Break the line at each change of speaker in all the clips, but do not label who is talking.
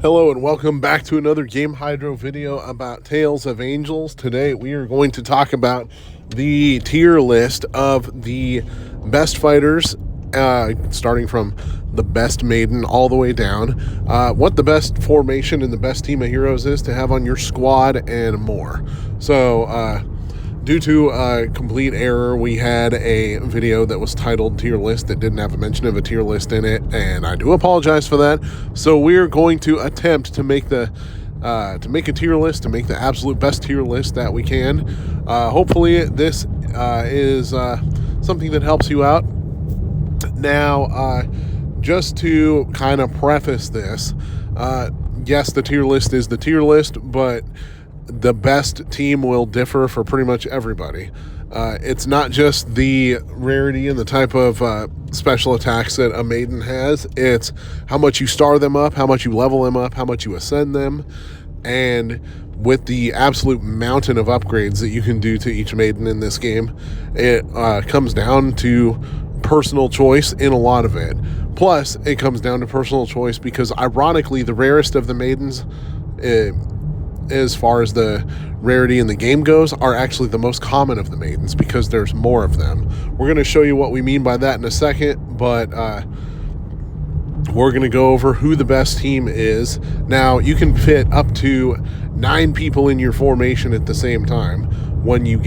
Hello and welcome back to another Game Hydro video about Tales of Angels. Today we are going to talk about the tier list of the best fighters, starting from the best maiden all the way down, what the best formation and the best team of heroes is to have on your squad, and more. So, due to a complete error, we had a video that was titled Tier List that didn't have a mention of a tier list in it, and I do apologize for that. So we're going to attempt to make a tier list, to make the absolute best tier list that we can. Hopefully this is something that helps you out. Now, just to kind of preface this, yes, the tier list is the tier list, but the best team will differ for pretty much everybody. It's not just the rarity and the type of special attacks that a maiden has. It's how much you star them up, how much you level them up, how much you ascend them, and with the absolute mountain of upgrades that you can do to each maiden in this game, it comes down to personal choice in a lot of it. Plus, it comes down to personal choice because, ironically, the rarest of the maidens, as far as the rarity in the game goes, are actually the most common of the maidens because there's more of them. We're going to show you what we mean by that in a second, but we're going to go over who the best team is. Now, you can fit up to 9 people in your formation at the same time when you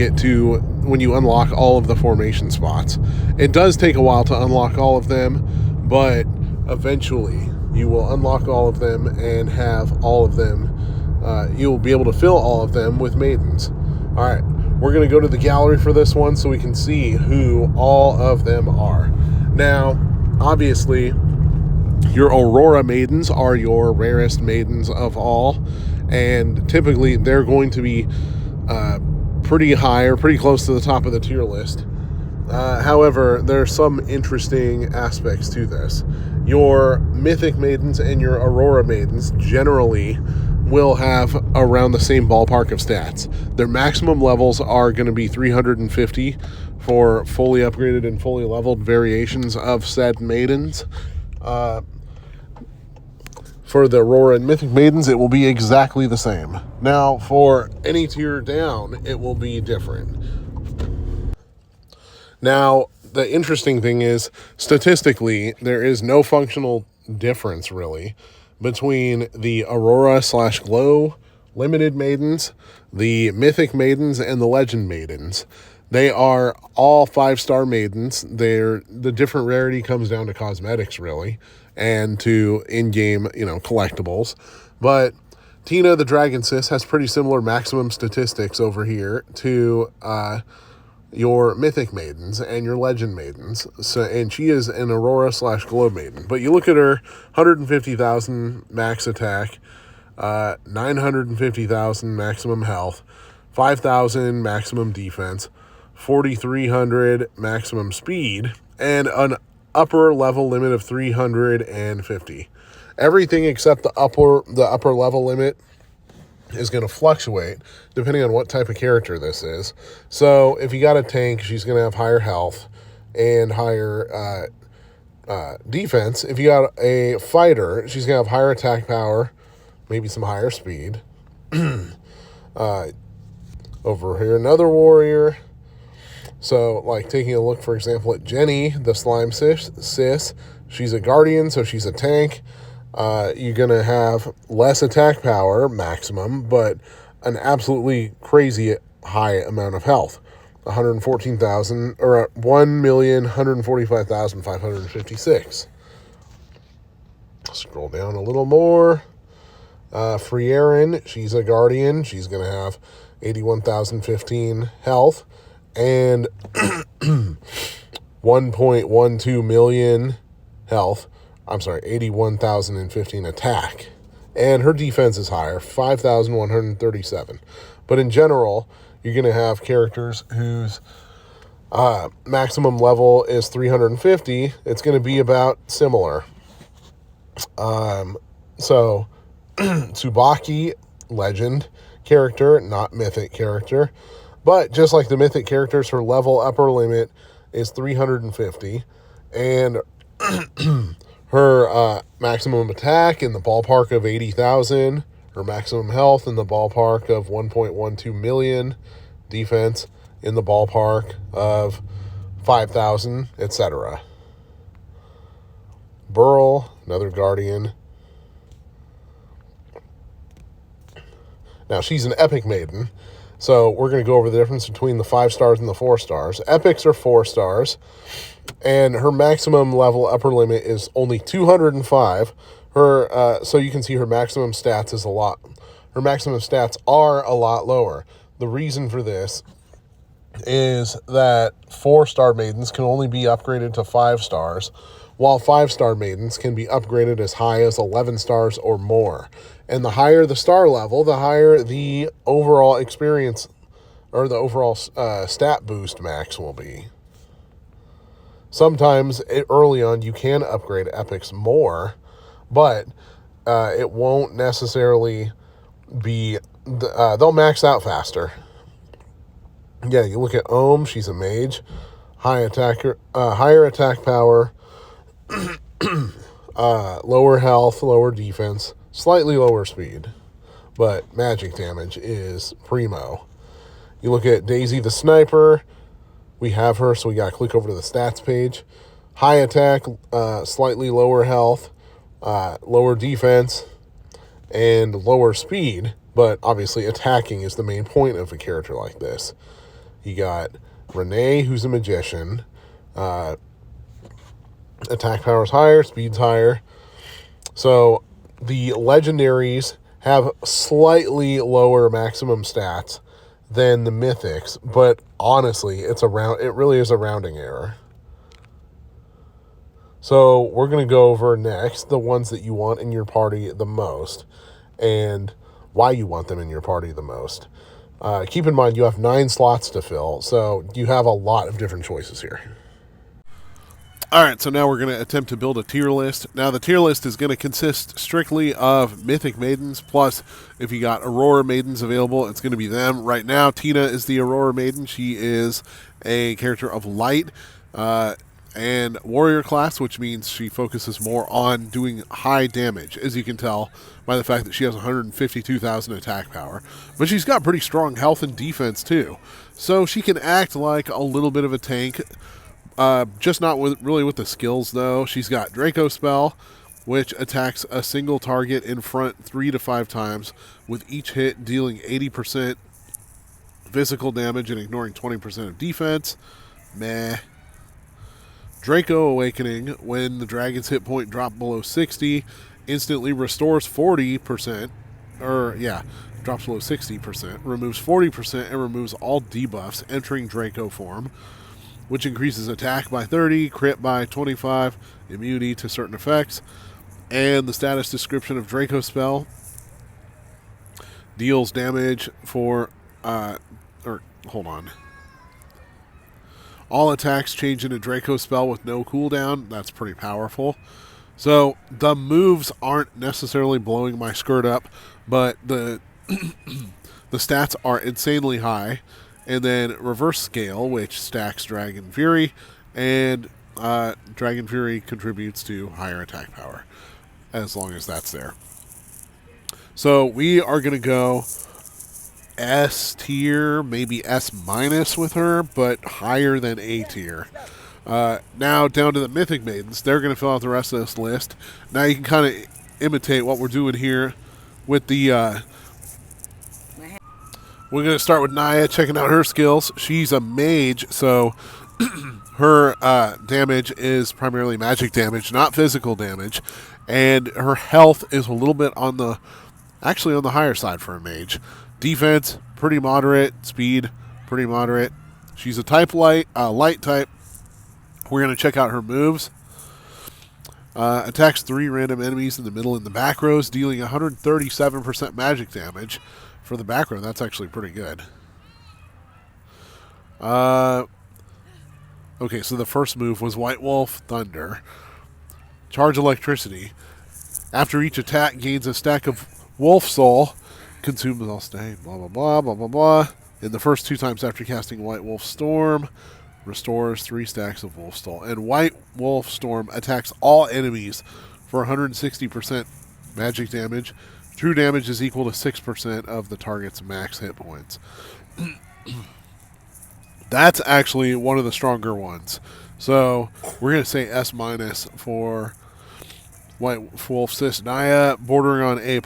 unlock all of the formation spots. It does take a while to unlock all of them, but eventually you will unlock all of them and have all of them. You'll be able to fill all of them with maidens. All right, we're going to go to the gallery for this one so we can see who all of them are. Now, obviously, your Aurora maidens are your rarest maidens of all, and typically they're going to be pretty high or pretty close to the top of the tier list. However, there are some interesting aspects to this. Your Mythic maidens and your Aurora maidens generally will have around the same ballpark of stats. Their maximum levels are going to be 350 for fully upgraded and fully leveled variations of said maidens. For the Aurora and Mythic maidens, it will be exactly the same. Now, for any tier down, it will be different. Now, the interesting thing is, statistically, there is no functional difference, really, between the Aurora/Glow limited maidens, the Mythic maidens, and the Legend maidens. They are all 5-star maidens. The different rarity comes down to cosmetics, really, and to in-game, collectibles. But Tina, the Dragon Sis, has pretty similar maximum statistics over here to your Mythic maidens and your Legend maidens. And she is an Aurora/Glow maiden. But you look at her, 150,000 max attack, 950,000 maximum health, 5,000 maximum defense, 4,300 maximum speed, and an upper level limit of 350. Everything except the upper level limit is going to fluctuate depending on what type of character this is. So if you got a tank, she's going to have higher health and higher defense. If you got a fighter, she's going to have higher attack power, maybe some higher speed. Over here, another warrior. So, like, taking a look, for example, at Jenny, the Slime Sis, she's a guardian, so she's a tank. You're going to have less attack power, maximum, but an absolutely crazy high amount of health. 114,000, or 1,145,556. Scroll down a little more. Frierin, she's a guardian. She's going to have 81,015 health and 1.12 million health. 81,015 attack. And her defense is higher, 5,137. But in general, you're going to have characters whose maximum level is 350. It's going to be about similar. So, Tsubaki, Legend character, not Mythic character. But just like the Mythic characters, her level upper limit is 350. And Her maximum attack in the ballpark of 80,000. Her maximum health in the ballpark of 1.12 million. Defense in the ballpark of 5,000, etc. Burl, another guardian. Now, she's an epic maiden, so we're going to go over the difference between the 5 stars and the 4 stars. Epics are 4 stars, and her maximum level upper limit is only 205. So you can see her maximum stats is a lot. Her maximum stats are a lot lower. The reason for this is that 4-star maidens can only be upgraded to 5 stars, while 5-star maidens can be upgraded as high as 11 stars or more. And the higher the star level, the higher the overall experience or the overall stat boost max will be. Sometimes early on you can upgrade epics more, but it won't necessarily be, they'll max out faster. Yeah, you look at Ohm, she's a mage, higher attack power, lower health, lower defense, slightly lower speed, but magic damage is primo. You look at Daisy the Sniper, we have her, so we got to click over to the stats page. High attack, slightly lower health, lower defense, and lower speed, but obviously attacking is the main point of a character like this. You got Renee, who's a magician. Attack power's higher, speed's higher. So the legendaries have slightly lower maximum stats than the mythics, but honestly, it really is a rounding error. So we're going to go over next the ones that you want in your party the most and why you want them in your party the most. Keep in mind, you have 9 slots to fill, so you have a lot of different choices here. Alright, so now we're going to attempt to build a tier list. Now, the tier list is going to consist strictly of Mythic Maidens, plus if you got Aurora Maidens available, it's going to be them. Right now, Tina is the Aurora Maiden. She is a character of light and warrior class, which means she focuses more on doing high damage, as you can tell by the fact that she has 152,000 attack power. But she's got pretty strong health and defense, too. So she can act like a little bit of a tank, just not really with the skills, though. She's got Draco Spell, which attacks a single target in front 3 to 5 times, with each hit dealing 80% physical damage and ignoring 20% of defense. Meh. Draco Awakening, when the dragon's hit point drops below 60, instantly restores 40%, drops below 60%, removes 40%, and removes all debuffs entering Draco form, which increases attack by 30, crit by 25, immunity to certain effects, and the status description of Draco Spell deals damage for, all attacks change into Draco Spell with no cooldown. That's pretty powerful. So the moves aren't necessarily blowing my skirt up, but the the stats are insanely high. And then Reverse Scale, which stacks Dragon Fury, and Dragon Fury contributes to higher attack power, as long as that's there. So we are going to go S tier, maybe S minus with her, but higher than A tier. Now down to the Mythic Maidens. They're going to fill out the rest of this list. Now you can kind of imitate what we're doing here with the... we're going to start with Naya, checking out her skills. She's a mage, so her damage is primarily magic damage, not physical damage. And her health is a little bit on the higher side for a mage. Defense, pretty moderate. Speed, pretty moderate. She's a light type. We're going to check out her moves. Attacks 3 random enemies in the middle and the back rows, dealing 137% magic damage. For the back row, that's actually pretty good. Okay, so the first move was White Wolf Thunder. Charge Electricity. After each attack, gains a stack of Wolf Soul. Consumes all stay, blah, blah, blah, blah, blah, blah. In the first 2 times after casting White Wolf Storm. Restores 3 stacks of Wolf Storm. And White Wolf Storm attacks all enemies for 160% magic damage. True damage is equal to 6% of the target's max hit points. That's actually one of the stronger ones. So we're going to say S- for White Wolf Sis Naya, bordering on A+.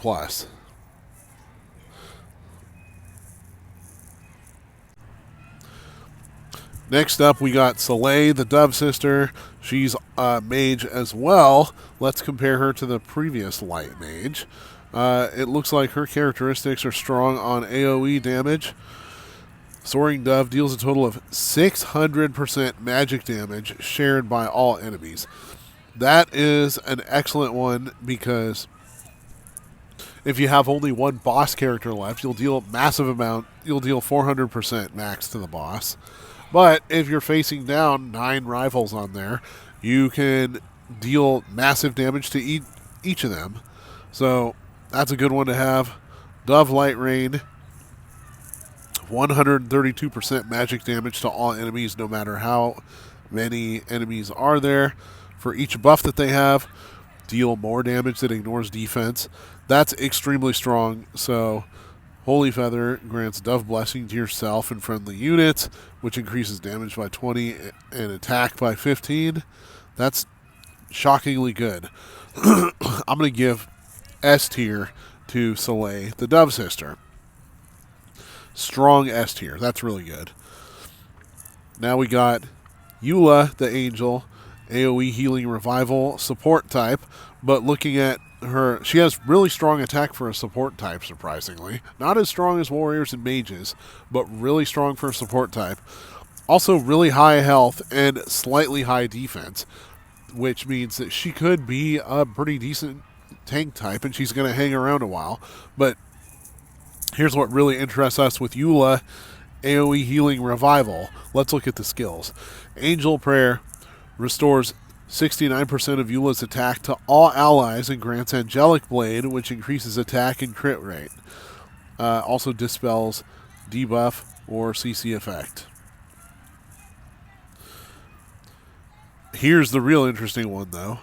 Next up, we got Soleil, the Dove Sister. She's a mage as well. Let's compare her to the previous light mage. It looks like her characteristics are strong on AoE damage. Soaring Dove deals a total of 600% magic damage shared by all enemies. That is an excellent one because if you have only one boss character left, you'll deal a massive amount. You'll deal 400% max to the boss. But if you're facing down 9 rivals on there, you can deal massive damage to each of them. So that's a good one to have. Dove Light Rain, 132% magic damage to all enemies, no matter how many enemies are there. For each buff that they have, deal more damage that ignores defense. That's extremely strong. So Holy Feather grants Dove Blessing to yourself and friendly units, which increases damage by 20 and attack by 15. That's shockingly good. I'm going to give S tier to Soleil, the Dove Sister. Strong S tier. That's really good. Now we got Eula, the Angel, AoE Healing Revival support type, but looking at her, she has really strong attack for a support type, surprisingly. Not as strong as warriors and mages, but really strong for a support type. Also really high health and slightly high defense, which means that she could be a pretty decent tank type, and she's going to hang around a while. But here's what really interests us with Eula, AoE Healing Revival. Let's look at the skills. Angel Prayer restores 69% of Eula's attack to all allies and grants Angelic Blade, which increases attack and crit rate. Also dispels debuff or CC effect. Here's the real interesting one, though.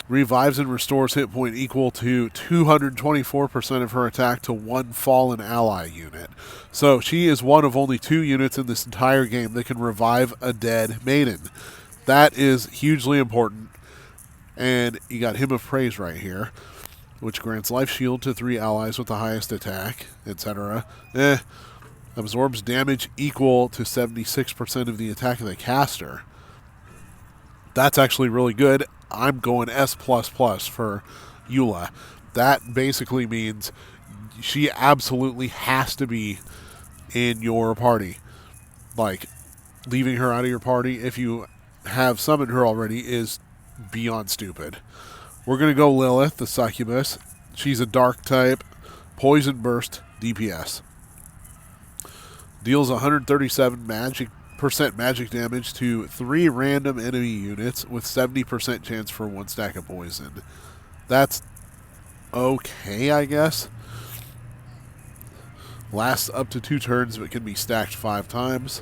Revives and restores hit point equal to 224% of her attack to one fallen ally unit. So she is one of only 2 units in this entire game that can revive a dead maiden. That is hugely important. And you got Hymn of Praise right here, which grants life shield to 3 allies with the highest attack, etc. Absorbs damage equal to 76% of the attack of the caster. That's actually really good. I'm going S++ for Eula. That basically means she absolutely has to be in your party. Like, leaving her out of your party if you have summoned her already is beyond stupid. We're going to go Lilith, the succubus. She's a dark type, poison burst, DPS. Deals 137% magic damage to 3 random enemy units with 70% chance for 1 stack of poison. That's okay, I guess. Lasts up to 2 turns, but can be stacked 5 times.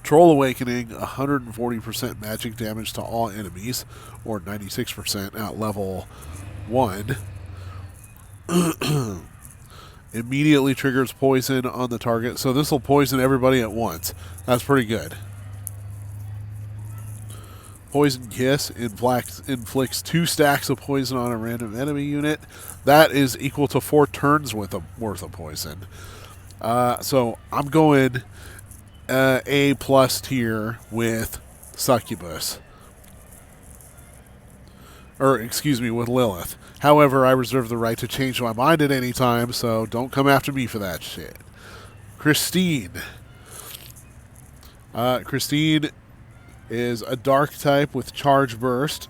Troll Awakening, 140% magic damage to all enemies, or 96% at level 1. Immediately triggers poison on the target, so this will poison everybody at once. That's pretty good. Poison Kiss inflicts 2 stacks of poison on a random enemy unit. That is equal to 4 turns worth of poison. So I'm going A+ tier with Succubus. Or, excuse me, with Lilith. However, I reserve the right to change my mind at any time, so don't come after me for that shit. Christine. Christine is a dark type with Charge Burst.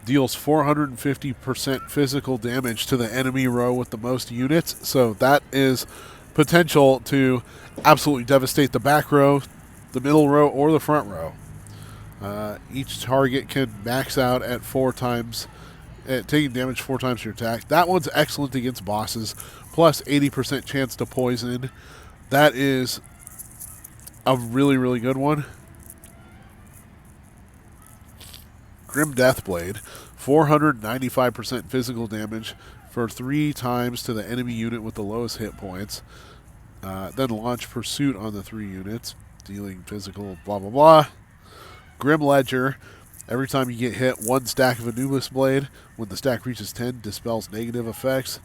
Deals 450% physical damage to the enemy row with the most units, so that is potential to absolutely devastate the back row, the middle row, or the front row. Each target can max out at 4 times, taking damage 4 times your attack. That one's excellent against bosses, plus 80% chance to poison. That is a really, really good one. Grim Deathblade, 495% physical damage for 3 times to the enemy unit with the lowest hit points. Then launch Pursuit on the 3 units, dealing physical blah blah blah. Grim Ledger, every time you get hit, 1 stack of Anubis Blade. When the stack reaches 10, dispels negative effects.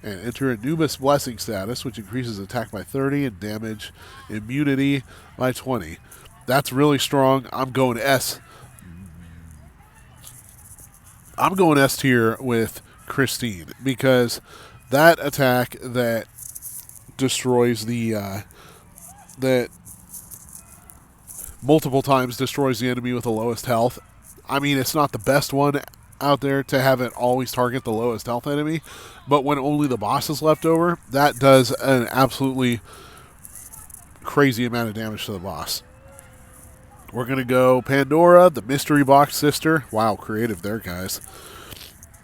And enter Anubis Blessing status, which increases attack by 30 and damage immunity by 20. That's really strong. I'm going S. I'm going S tier with Christine because that attack that destroys the that multiple times destroys the enemy with the lowest health. I mean, it's not the best one out there to have it always target the lowest health enemy, but when only the boss is left over, that does an absolutely crazy amount of damage to the boss. We're going to go Pandora, the Mystery Box Sister. Wow, creative there, guys.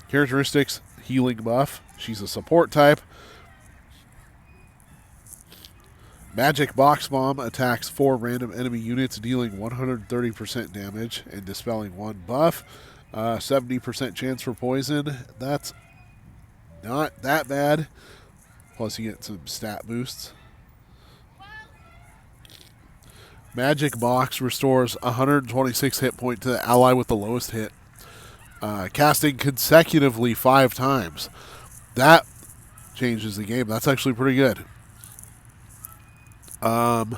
Characteristics, healing buff. She's a support type. Magic Box Bomb attacks 4 random enemy units, dealing 130% damage and dispelling 1 buff. 70% chance for poison. That's not that bad. Plus you get some stat boosts. Magic Box restores 126 hit point to the ally with the lowest hit. Casting consecutively 5 times. That changes the game. That's actually pretty good. Alright.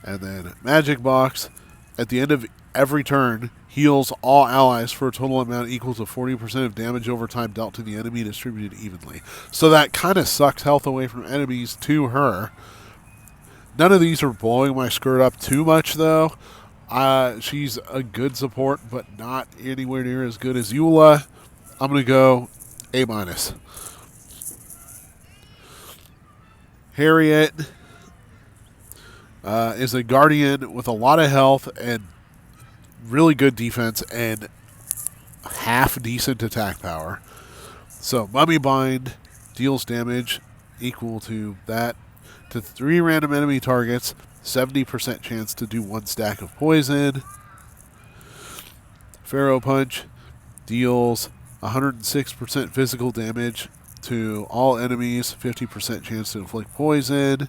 And then Magic Box, at the end of every turn, heals all allies for a total amount equal to 40% of damage over time dealt to the enemy distributed evenly. So that kind of sucks health away from enemies to her. None of these are blowing my skirt up too much, though. She's a good support, but not anywhere near as good as Eula. I'm going to go A-. Harriet is a guardian with a lot of health and really good defense and half decent attack power. So Mummy Bind deals damage equal to that to 3 random enemy targets, 70% chance to do 1 stack of poison. Pharaoh Punch deals 106% physical damage to all enemies, 50% chance to inflict poison.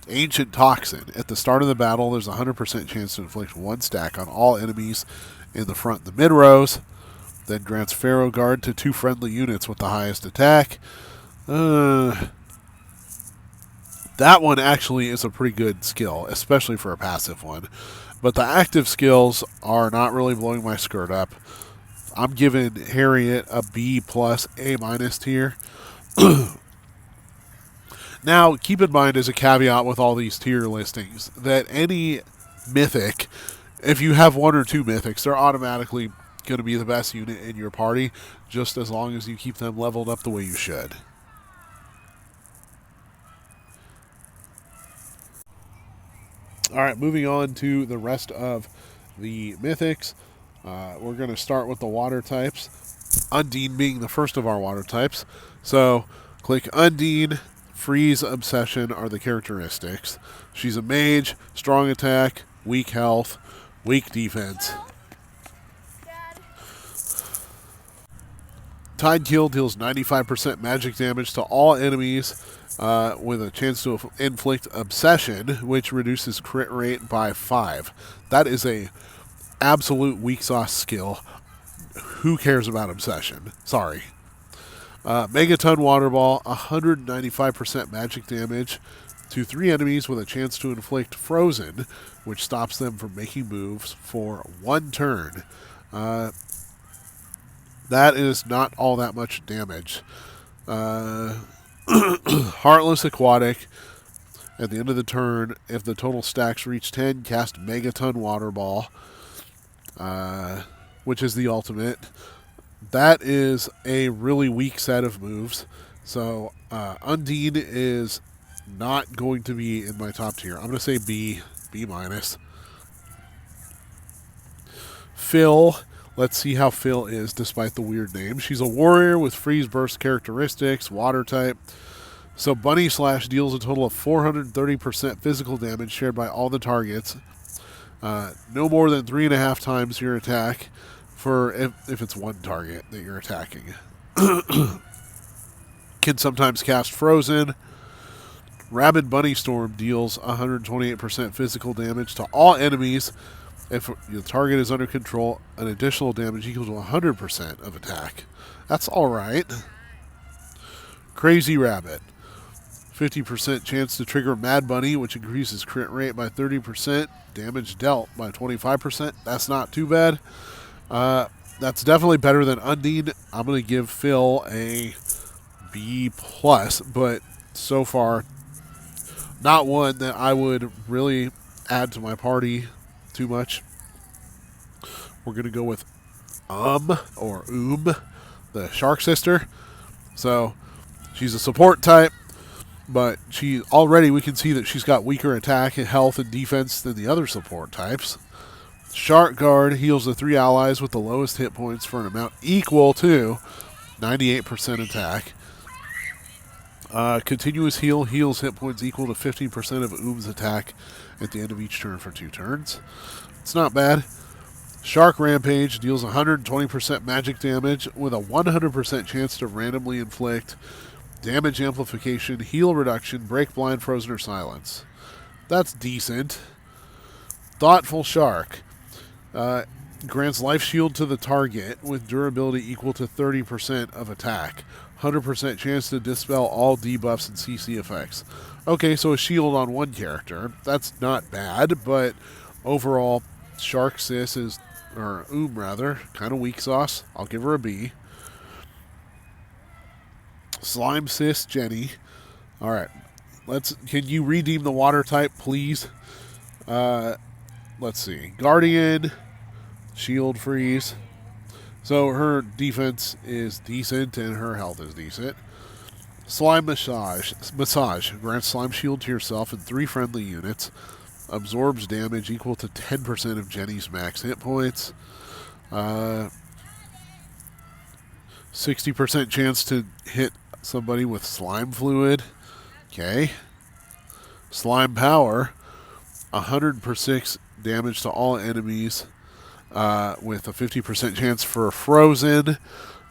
Ancient Toxin. At the start of the battle, there's a 100% chance to inflict 1 stack on all enemies in the front and the mid rows. Then grants Pharaoh Guard to 2 friendly units with the highest attack. That one actually is a pretty good skill, especially for a passive one. But the active skills are not really blowing my skirt up. I'm giving Harriet a B+, A- tier. Now, keep in mind as a caveat with all these tier listings that any mythic, if you have 1 or 2 mythics, they're automatically going to be the best unit in your party, just as long as you keep them leveled up the way you should. Alright, moving on to the rest of the mythics. We're going to start with the water types. Undine being the first of our water types. So, click Undine. Freeze, Obsession are the characteristics. She's a mage, strong attack, weak health, weak defense. Tidekeel deals 95% magic damage to all enemies with a chance to inflict Obsession, which reduces crit rate by 5. That is a absolute weak sauce skill. Who cares about Obsession? Sorry. Megaton Water Ball, 195% magic damage to 3 enemies with a chance to inflict Frozen, which stops them from making moves for 1 turn. That is not all that much damage. Heartless Aquatic. At the end of the turn, if the total stacks reach 10, cast Megaton Water Ball, which is the ultimate. That is a really weak set of moves. So Undine is not going to be in my top tier. I'm going to say B-. Phil, Let's see how Phil is despite the weird name. She's a warrior with freeze burst characteristics, water type. So Bunny Slash deals a total of 430% physical damage shared by all the targets. No more than 3.5 times your attack for if it's one target that you're attacking. Can sometimes cast Frozen. Rabid Bunny Storm deals 128% physical damage to all enemies. If the target is under control, an additional damage equal to 100% of attack. That's alright. Crazy Rabbit. 50% chance to trigger Mad Bunny, which increases crit rate by 30%, damage dealt by 25%. That's not too bad. That's definitely better than Undine. I'm going to give Phil a B+, but so far, not one that I would really add to my party too much. We're going to go with or the Shark Sister. So, she's a support type. But we can see that she's got weaker attack, health, and defense than the other support types. Shark Guard heals the 3 allies with the lowest hit points for an amount equal to 98% attack. Continuous Heal heals hit points equal to 15% of Oom's attack at the end of each turn for 2 turns. It's not bad. Shark Rampage deals 120% magic damage with a 100% chance to randomly inflict damage amplification, heal reduction, break blind, frozen, or silence. That's decent. Thoughtful Shark grants life shield to the target with durability equal to 30% of attack. 100% chance to dispel all debuffs and CC effects. Okay, so a shield on one character. That's not bad, but overall, Shark Sis is, or rather, kind of weak sauce. I'll give her a B. Slime Sis Jenny. Alright. Can you redeem the water type, please? Let's see. Guardian. Shield freeze. So her defense is decent and her health is decent. Slime Massage. Grants slime shield to yourself and 3 friendly units. Absorbs damage equal to 10% of Jenny's max hit points. 60% chance to hit somebody with slime fluid. Okay. Slime Power. 100% damage to all enemies with a 50% chance for frozen.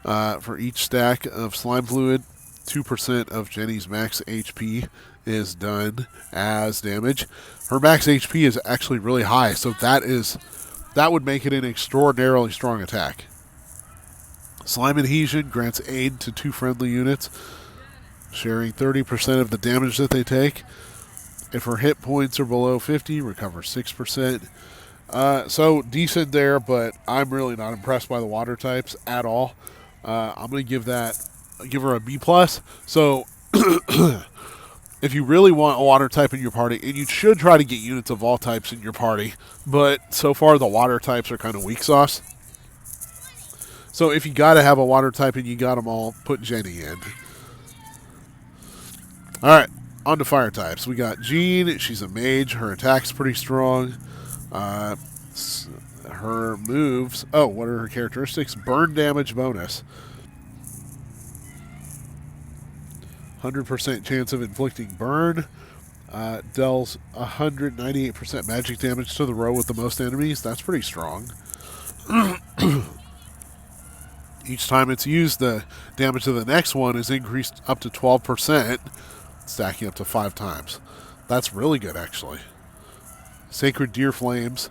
For each stack of slime fluid, 2% of Jenny's max HP is done as damage. Her max HP is actually really high, so that would make it an extraordinarily strong attack. Slime Adhesion grants aid to 2 friendly units, sharing 30% of the damage that they take. If her hit points are below 50, recover 6%. So decent there, but I'm really not impressed by the water types at all. I'm going to give her a B+. So if you really want a water type in your party, and you should try to get units of all types in your party, but so far the water types are kind of weak sauce. So if you got to have a water type and you got them all, put Jenny in. Alright, on to fire types. We got Jean. She's a mage. Her attack's pretty strong. Her moves... Oh, what are her characteristics? Burn damage bonus. 100% chance of inflicting burn. Deals 198% magic damage to the row with the most enemies. That's pretty strong. Each time it's used, the damage to the next one is increased up to 12%, stacking up to 5 times. That's really good, actually. Sacred Deer Flames,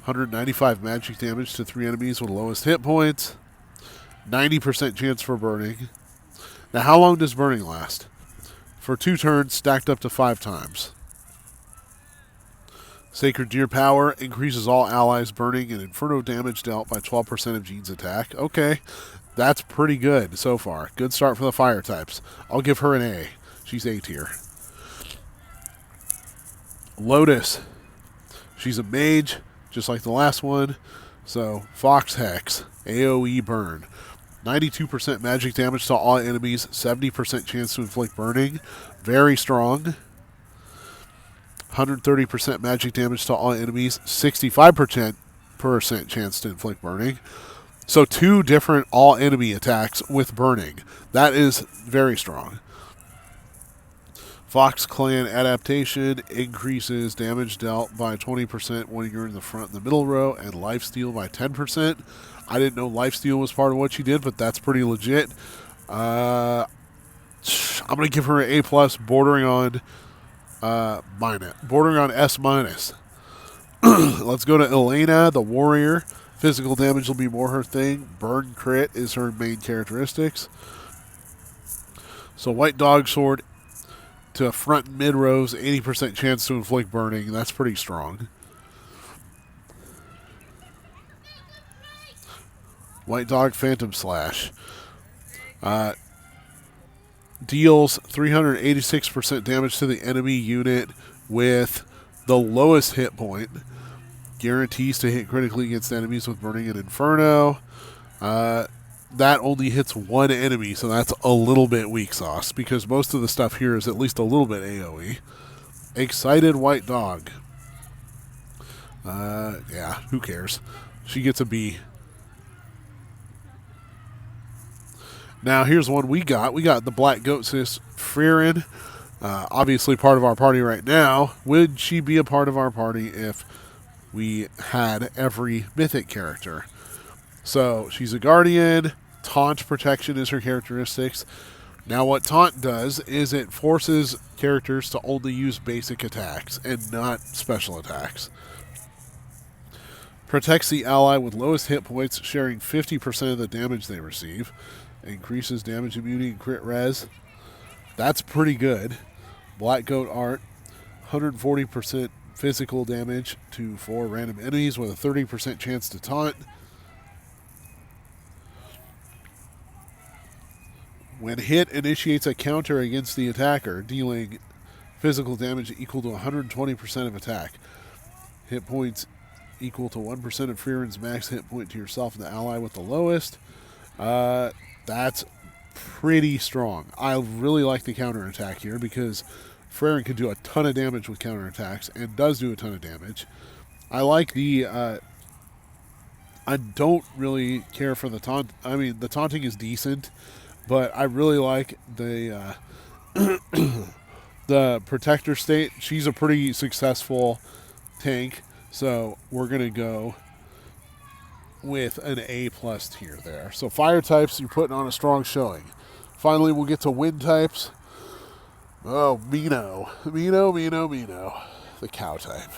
195 magic damage to 3 enemies with lowest hit points, 90% chance for burning. Now, how long does burning last? For 2 turns, stacked up to 5 times. Sacred Deer Power increases all allies' burning and inferno damage dealt by 12% of Jean's attack. Okay, that's pretty good so far. Good start for the fire types. I'll give her an A. She's A tier. Lotus. She's a mage, just like the last one. So, Fox Hex. AoE burn. 92% magic damage to all enemies. 70% chance to inflict burning. Very strong. 130% magic damage to all enemies, 65% chance to inflict burning. So 2 different all enemy attacks with burning. That is very strong. Fox Clan adaptation increases damage dealt by 20% when you're in the front and the middle row, and lifesteal by 10%. I didn't know lifesteal was part of what she did, but that's pretty legit. I'm going to give her an A+, bordering on S minus. Let's go to Elena, the warrior. Physical damage will be more her thing. Burn crit is her main characteristics. So white dog sword to front and mid rows, 80% chance to inflict burning. That's pretty strong. White dog phantom slash. Deals 386% damage to the enemy unit with the lowest hit point. Guarantees to hit critically against enemies with burning and inferno. That only hits 1 enemy, so that's a little bit weak sauce, because most of the stuff here is at least a little bit AoE. Excited white dog. Yeah, who cares? She gets a B. Now, here's one we got. We got the Black Goat Sis, Frieren. Obviously part of our party right now. Would she be a part of our party if we had every mythic character? So, she's a guardian. Taunt protection is her characteristics. Now, what Taunt does is it forces characters to only use basic attacks and not special attacks. Protects the ally with lowest hit points, sharing 50% of the damage they receive. Increases damage immunity and crit res. That's pretty good. Black Goat art. 140% physical damage to 4 random enemies with a 30% chance to taunt. When hit, initiates a counter against the attacker, dealing physical damage equal to 120% of attack. Hit points equal to 1% of Frieren's max hit point to yourself and the ally with the lowest. That's pretty strong. I really like the counterattack here because Frieren can do a ton of damage with counterattacks and does do a ton of damage. I like the... I don't really care for the taunt. I mean, the taunting is decent, but I really like the the protector state. She's a pretty successful tank, so we're going to go with an A+ tier there. So fire types, you're putting on a strong showing. Finally, we'll get to wind types. Oh, Mino. Mino. The cow type.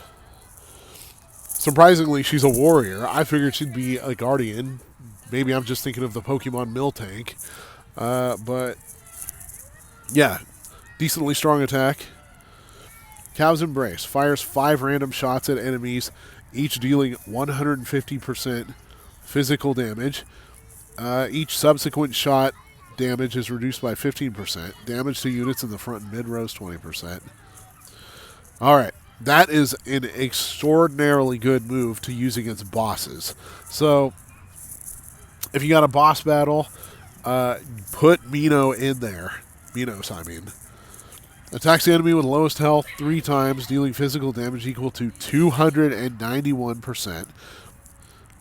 Surprisingly, she's a warrior. I figured she'd be a guardian. Maybe I'm just thinking of the Pokemon Mill tank. But, yeah. Decently strong attack. Cow's Embrace. Fires 5 random shots at enemies, each dealing 150% physical damage. Each subsequent shot damage is reduced by 15%. Damage to units in the front and mid rows, 20%. Alright. That is an extraordinarily good move to use against bosses. So, if you got a boss battle, put Mino in there. Minos, I mean. Attacks the enemy with lowest health 3 times, dealing physical damage equal to 291%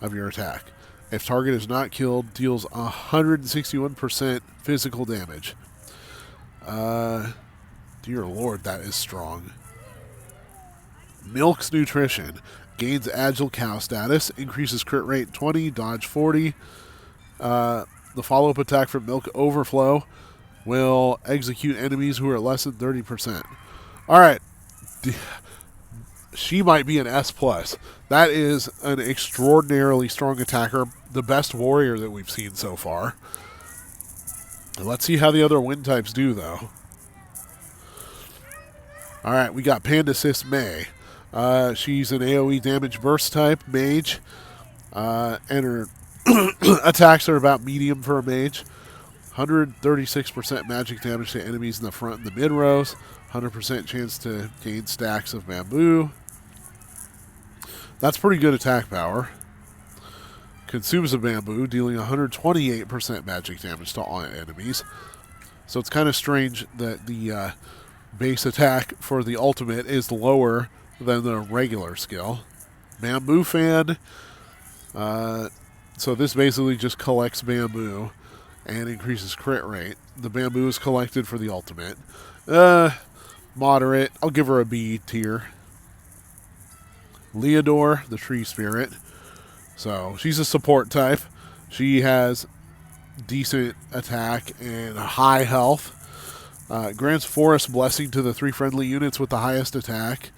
of your attack. If target is not killed, deals 161% physical damage. Dear Lord, that is strong. Milk's Nutrition. Gains Agile Cow status. Increases crit rate 20, dodge 40. The follow-up attack from Milk Overflow will execute enemies who are less than 30%. Alright. She might be an S+. That is an extraordinarily strong attacker. The best warrior that we've seen so far. Let's see how the other wind types do, though. Alright, we got Panda Sis May. She's an AoE damage burst type mage. And her attacks are about medium for a mage. 136% magic damage to enemies in the front and the mid rows. 100% chance to gain stacks of bamboo. That's pretty good attack power. Consumes a bamboo, dealing 128% magic damage to all enemies. So it's kind of strange that the base attack for the ultimate is lower than the regular skill. Bamboo Fan. So this basically just collects bamboo and increases crit rate. The bamboo is collected for the ultimate. Moderate. I'll give her a B tier. Leodore, the tree spirit. So she's a support type. She has decent attack and high health. Grants Forest Blessing to the 3 friendly units with the highest attack,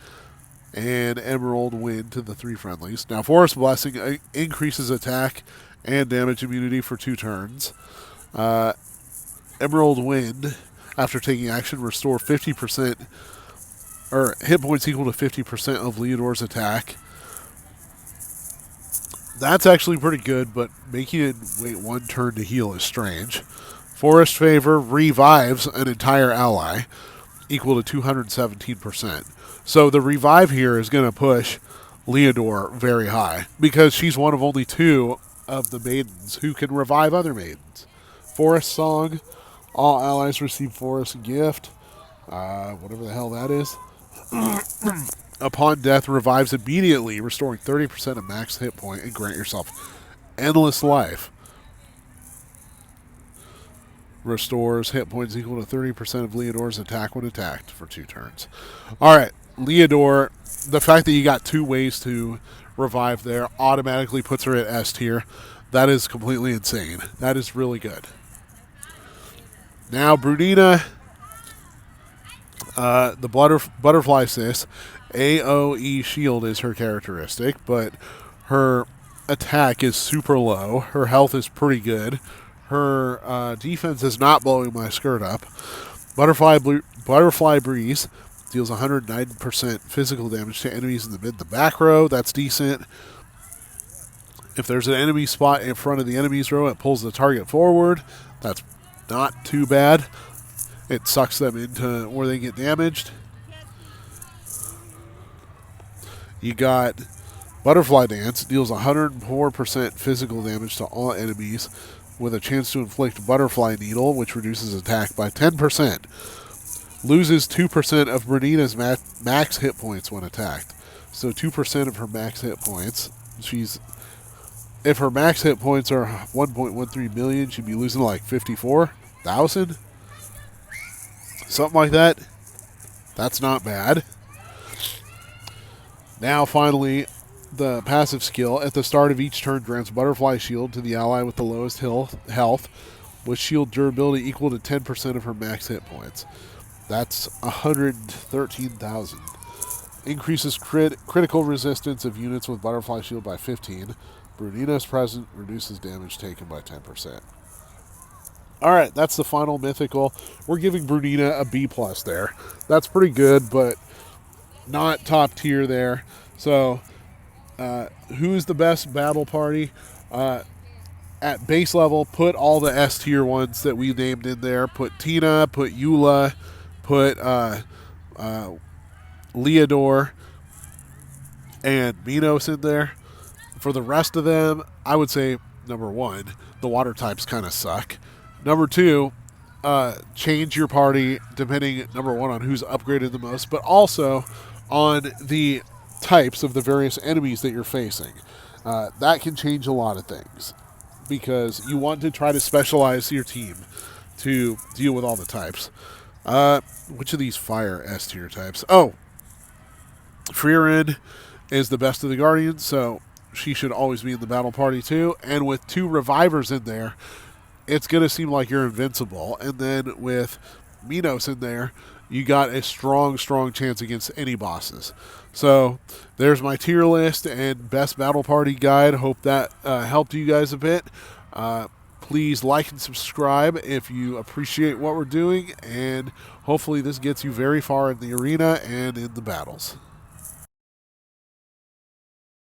and Emerald Wind to the 3 friendlies. Now, Forest Blessing increases attack and damage immunity for 2 turns. Emerald Wind, after taking action, restore 50% or hit points equal to 50% of Leodore's attack. That's actually pretty good, but making it wait 1 turn to heal is strange. Forest Favor revives an entire ally, equal to 217%. So the revive here is going to push Leodore very high, because she's one of only 2 of the maidens who can revive other maidens. Forest Song, all allies receive Forest Gift, whatever the hell that is. Upon death, revives immediately, restoring 30% of max hit point, and grant yourself endless life. Restores hit points equal to 30% of Leodore's attack when attacked for 2 turns. Alright, Leodore, the fact that you got 2 ways to revive there automatically puts her at S tier. That is completely insane. That is really good. Now, Brina, the Butterfly Sis, AoE shield is her characteristic, but her attack is super low. Her health is pretty good. Her defense is not blowing my skirt up. Butterfly Breeze deals 109% physical damage to enemies in the mid and the back row. That's decent. If there's an enemy spot in front of the enemy's row, it pulls the target forward. That's not too bad. It sucks them into where they get damaged. You got Butterfly Dance, deals 104% physical damage to all enemies with a chance to inflict Butterfly Needle, which reduces attack by 10%. Loses 2% of Brina's max hit points when attacked. So 2% of her max hit points. If her max hit points are 1.13 million, she'd be losing like 54,000. Something like that. That's not bad. Now, finally, the passive skill. At the start of each turn, grants Butterfly Shield to the ally with the lowest health, with shield durability equal to 10% of her max hit points. That's 113,000. Increases critical resistance of units with Butterfly Shield by 15. Brunina's present reduces damage taken by 10%. Alright, that's the final mythical. We're giving Brina a B+ there. That's pretty good, but not top tier there. So, who's the best battle party? At base level, put all the S tier ones that we named in there. Put Tina, put Eula, put Leodore, and Minos in there. For the rest of them, I would say, number 1, the water types kind of suck. Number 2, change your party depending, number 1, on who's upgraded the most, but also on the types of the various enemies that you're facing. That can change a lot of things, because you want to try to specialize your team to deal with all the types. Which of these fire S tier types? Oh, Freerin is the best of the Guardians, so she should always be in the battle party too. And with 2 revivers in there, it's going to seem like you're invincible. And then with Minos in there, you got a strong chance against any bosses. So there's my tier list and best battle party guide. Hope that helped you guys a bit. Please like and subscribe if you appreciate what we're doing, and hopefully this gets you very far in the arena and in the battles.